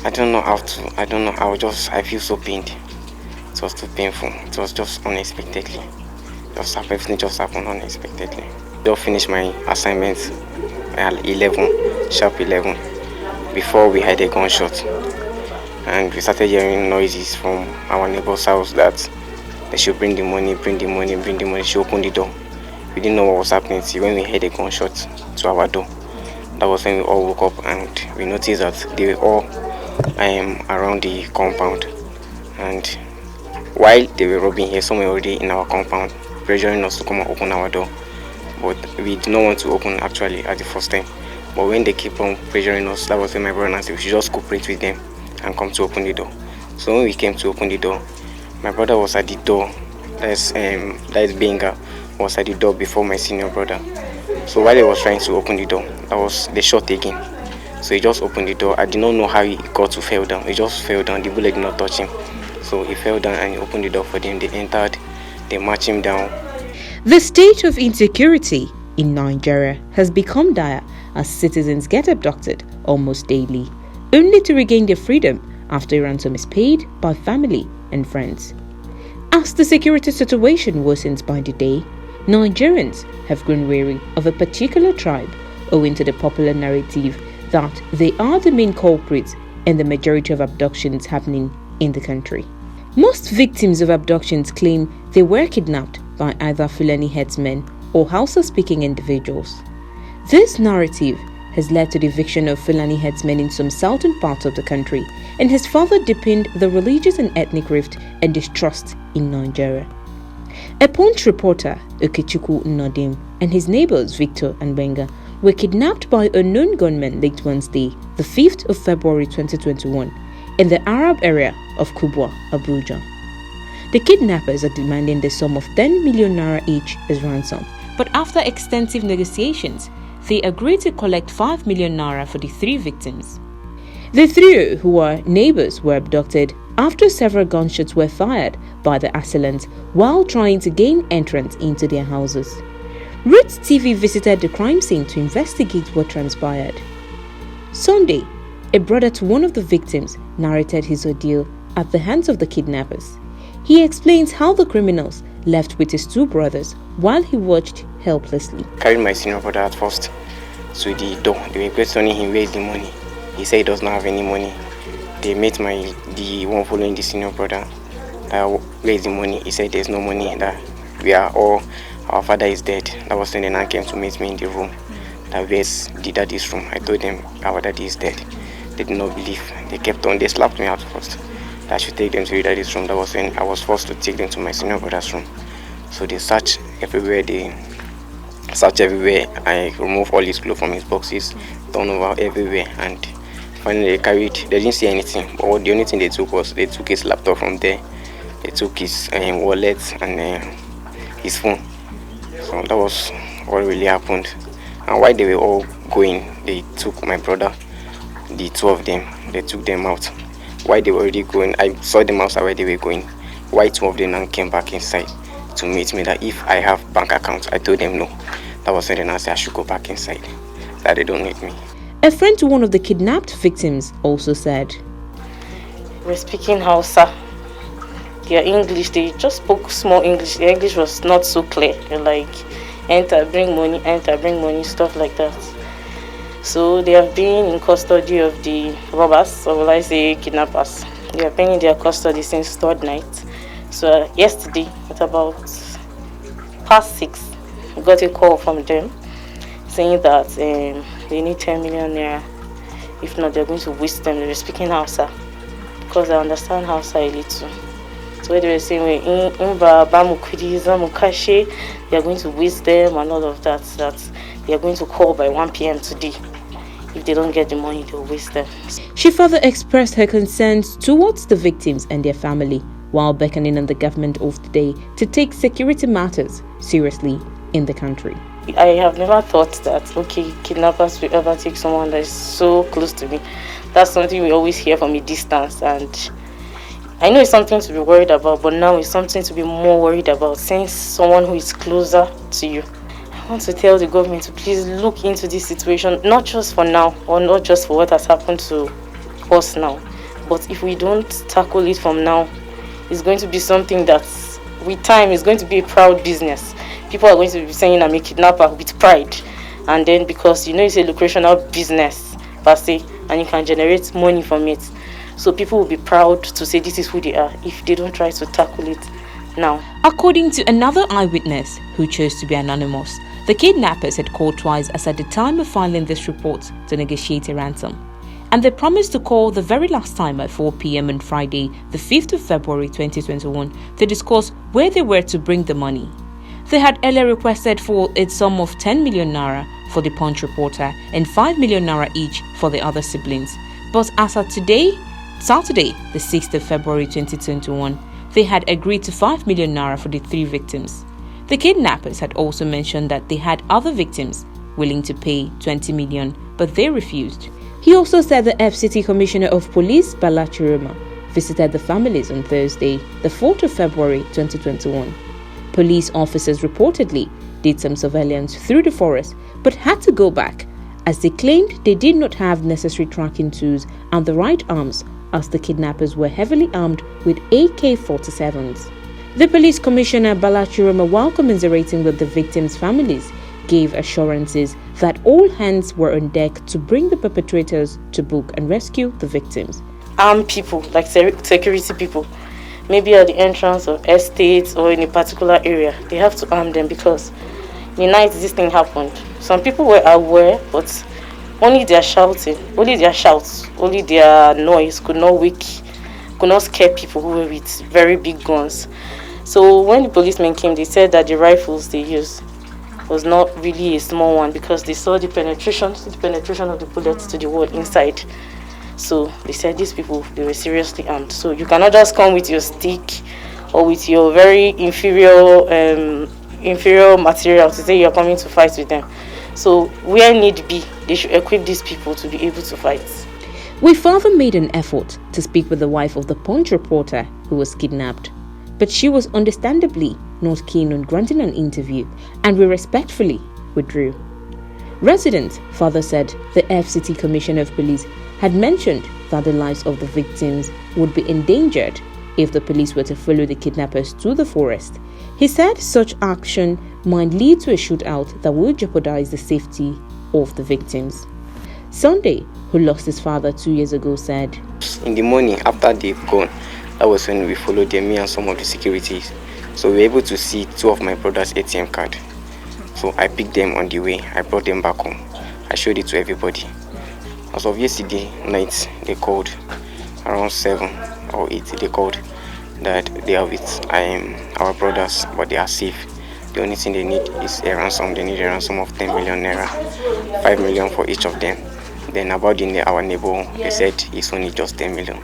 I don't know how to. I don't know. I feel so pained. It was too painful. It was just unexpectedly. Everything just happened unexpectedly. Just finished my assignment at 11, sharp 11, before we had a gunshot. And we started hearing noises from our neighbor's house that they should bring the money, bring the money, bring the money. She opened the door. We didn't know what was happening till when we heard a gunshot to our door. That was when we all woke up and we noticed that they were all around the compound. And while they were robbing here, some were already in our compound, pressuring us to come and open our door. But we did not want to open actually at the first time. But when they keep on pressuring us, that was when my brother said we should just cooperate with them and come to open the door. So when we came to open the door, my brother was at the door. That is Gbenga was at the door before my senior brother. So while he was trying to open the door, that was the shot again. So he just opened the door. I did not know how he got to fall down. He just fell down. The bullet did not touch him. So he fell down and he opened the door for them. They entered. They marched him down. The state of insecurity in Nigeria has become dire as citizens get abducted almost daily, only to regain their freedom after a ransom is paid by family and friends. As the security situation worsens by the day, Nigerians have grown wary of a particular tribe owing to the popular narrative that they are the main culprits in the majority of abductions happening in the country. Most victims of abductions claim they were kidnapped by either Fulani headsmen or Hausa-speaking individuals. This narrative has led to the eviction of Fulani headsmen in some southern parts of the country and has further deepened the religious and ethnic rift and distrust in Nigeria. A Punch reporter, Okechukwu Nnodim, and his neighbors Victor and Gbenga were kidnapped by unknown gunmen late Wednesday, the 5th of February 2021, in the Arab area of Kubwa, Abuja. The kidnappers are demanding the sum of 10 million naira each as ransom, but after extensive negotiations, they agreed to collect 5 million naira for the 3 victims. The trio, who are neighbors, were abducted after several gunshots were fired by the assailants while trying to gain entrance into their houses. Roots TV visited the crime scene to investigate what transpired. Sunday, a brother to one of the victims narrated his ordeal at the hands of the kidnappers. He explains how the criminals left with his 2 brothers while he watched helplessly. Carried my senior brother at first to the door. They were questioning him, where's the money? He said he does not have any money. They met the one following the senior brother. Where's the money? He said there's no money, that our father is dead. That was when the man came to meet me in the room. That where's the daddy's room? I told them our daddy is dead. They did not believe. They kept on. They slapped me out first. That I should take them to the daddy's room. That was when I was forced to take them to my senior brother's room. So they searched everywhere. I removed all his clothes from his boxes, turned over everywhere, and finally they didn't see anything. But the only thing they took was they took his laptop from there. They took his wallet and his phone. So that was what really happened. And while they were all going, they took my brother, the 2 of them, they took them out. While they were already going, I saw them outside where they were going. While 2 of them now came back inside to meet me that if I have bank accounts. I told them no. That was when I said I should go back inside, that they don't need me. A friend to one of the kidnapped victims also said, "We're speaking Hausa. Their English, they just spoke small English. Their English was not so clear. They're like, enter, bring money, stuff like that. So they have been in custody of the robbers, or will I say kidnappers. They have been in their custody since 3rd night. So yesterday, at about past 6, we got a call from them saying that they need 10 million naira. If not, they're going to waste them. They were speaking Hausa because I understand Hausa a little. So they were saying, they are going to waste them and all of that, that they are going to call by 1 p.m. today. If they don't get the money, they'll waste them. She further expressed her concerns towards the victims and their family, while beckoning on the government of the day to take security matters seriously in the country. I have never thought that, kidnappers will ever take someone that is so close to me. That's something we always hear from a distance, and I know it's something to be worried about, but now it's something to be more worried about, since someone who is closer to you. I want to tell the government to please look into this situation, not just for now, or not just for what has happened to us now, But if we don't tackle it from now, it's going to be something that, with time, is going to be a proud business. People are going to be saying I'm a kidnapper with pride. And then because it's a lucrational business per se, and you can generate money from it. So people will be proud to say this is who they are if they don't try to tackle it now. According to another eyewitness who chose to be anonymous, the kidnappers had called twice as at the time of filing this report to negotiate a ransom. And they promised to call the very last time at 4 p.m. on Friday, the 5th of February 2021, to discuss where they were to bring the money. They had earlier requested for a sum of 10 million naira for the Punch reporter and 5 million naira each for the other siblings. But as of today, Saturday, the 6th of February 2021, they had agreed to 5 million naira for the 3 victims. The kidnappers had also mentioned that they had other victims willing to pay 20 million, but they refused. He also said the FCT Commissioner of Police, Bala Chiroma, visited the families on Thursday, the 4th of February 2021. Police officers reportedly did some surveillance through the forest but had to go back as they claimed they did not have necessary tracking tools and the right arms, as the kidnappers were heavily armed with AK-47s. The police commissioner Bala Chiroma, while commiserating with the victims' families, gave assurances that all hands were on deck to bring the perpetrators to book and rescue the victims. Armed people, like security people, maybe at the entrance of estates or in a particular area, they have to arm them because the night this thing happened, some people were aware, but only their shouting, only their shouts, only their noise could not scare people who were with very big guns. So when the policemen came, they said that the rifles they used was not really a small one because they saw the penetration of the bullets to the wall inside. So they said these people, they were seriously armed. So you cannot just come with your stick or with your very inferior material to say you're coming to fight with them. So where need be, they should equip these people to be able to fight. We further made an effort to speak with the wife of the Punch reporter who was kidnapped, but she was understandably not keen on granting an interview, and we respectfully withdrew. Residents further said the FCT Commissioner of Police had mentioned that the lives of the victims would be endangered if the police were to follow the kidnappers to the forest. He said such action might lead to a shootout that will jeopardize the safety of the victims. Sunday, who lost his father 2 years ago, said, In the morning after they've gone, that was when we followed them, me and some of the securities. So we were able to see 2 of my brother's ATM card. So I picked them on the way. I brought them back home. I showed it to everybody. As of yesterday night, they called around 7 or 8. They called that they are with our brothers, but they are safe. The only thing they need is a ransom. They need a ransom of 10 million naira, 5 million for each of them. Then about our neighbor, they said it's only just 10 million.